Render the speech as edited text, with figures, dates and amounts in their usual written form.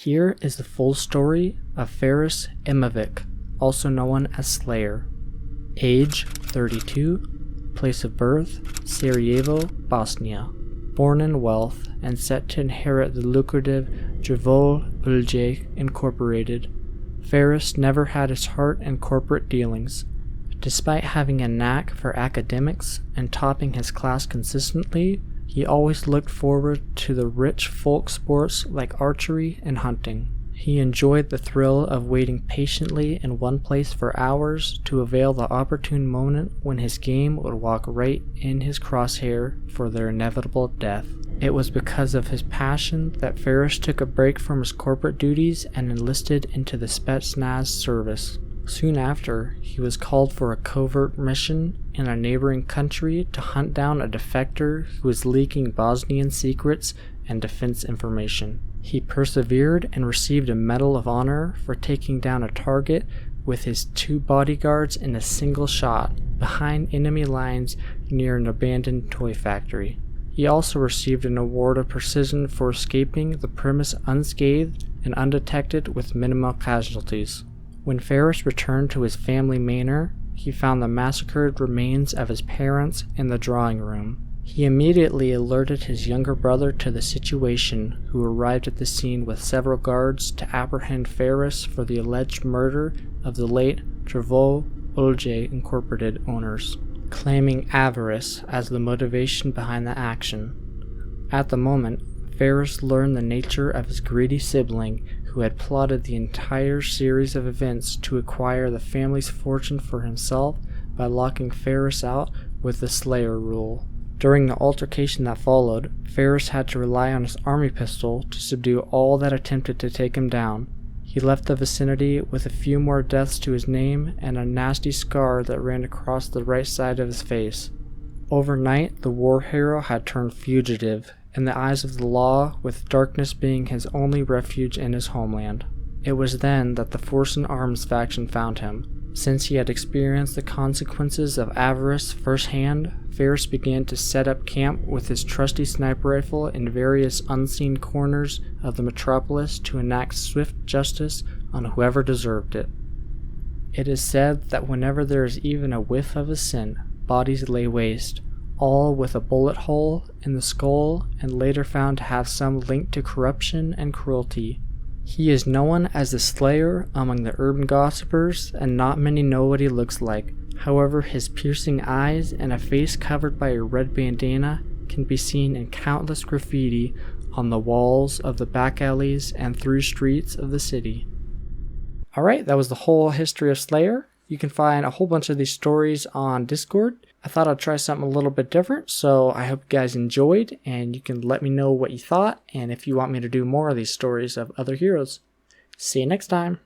Here is the full story of Ferris Imovic, also known as Slayer. Age 32, place of birth Sarajevo, Bosnia. Born in wealth and set to inherit the lucrative Drvol Ulje Incorporated, Ferris never had his heart in corporate dealings. Despite having a knack for academics and topping his class consistently, he always looked forward to the rich folk sports like archery and hunting. He enjoyed the thrill of waiting patiently in one place for hours to avail the opportune moment when his game would walk right in his crosshair for their inevitable death. It was because of his passion that Ferris took a break from his corporate duties and enlisted into the Spetsnaz service. Soon after, he was called for a covert mission in a neighboring country to hunt down a defector who was leaking Bosnian secrets and defense information. He persevered and received a Medal of Honor for taking down a target with his 2 bodyguards in a single shot behind enemy lines near an abandoned toy factory. He also received an award of precision for escaping the premise unscathed and undetected with minimal casualties. When Ferris returned to his family manor, he found the massacred remains of his parents in the drawing room. He immediately alerted his younger brother to the situation, who arrived at the scene with several guards to apprehend Ferris for the alleged murder of the late Drvol Ulje Incorporated owners, claiming avarice as the motivation behind the action. At the moment, Ferris learned the nature of his greedy sibling, who had plotted the entire series of events to acquire the family's fortune for himself by locking Ferris out with the Slayer rule. During the altercation that followed, Ferris had to rely on his army pistol to subdue all that attempted to take him down. He left the vicinity with a few more deaths to his name and a nasty scar that ran across the right side of his face. Overnight, the war hero had turned fugitive in the eyes of the law, with darkness being his only refuge in his homeland. It was then that the Force in Arms faction found him. Since he had experienced the consequences of avarice firsthand, Ferris began to set up camp with his trusty sniper rifle in various unseen corners of the metropolis to enact swift justice on whoever deserved it. It is said that whenever there is even a whiff of a sin, bodies lay waste, all with a bullet hole in the skull and later found to have some link to corruption and cruelty. He is known as the Slayer among the urban gossipers, and not many know what he looks like. However, his piercing eyes and a face covered by a red bandana can be seen in countless graffiti on the walls of the back alleys and through streets of the city. Alright, that was the whole history of Slayer. You can find a whole bunch of these stories on Discord. I thought I'd try something a little bit different, so I hope you guys enjoyed, and you can let me know what you thought, and if you want me to do more of these stories of other heroes. See you next time!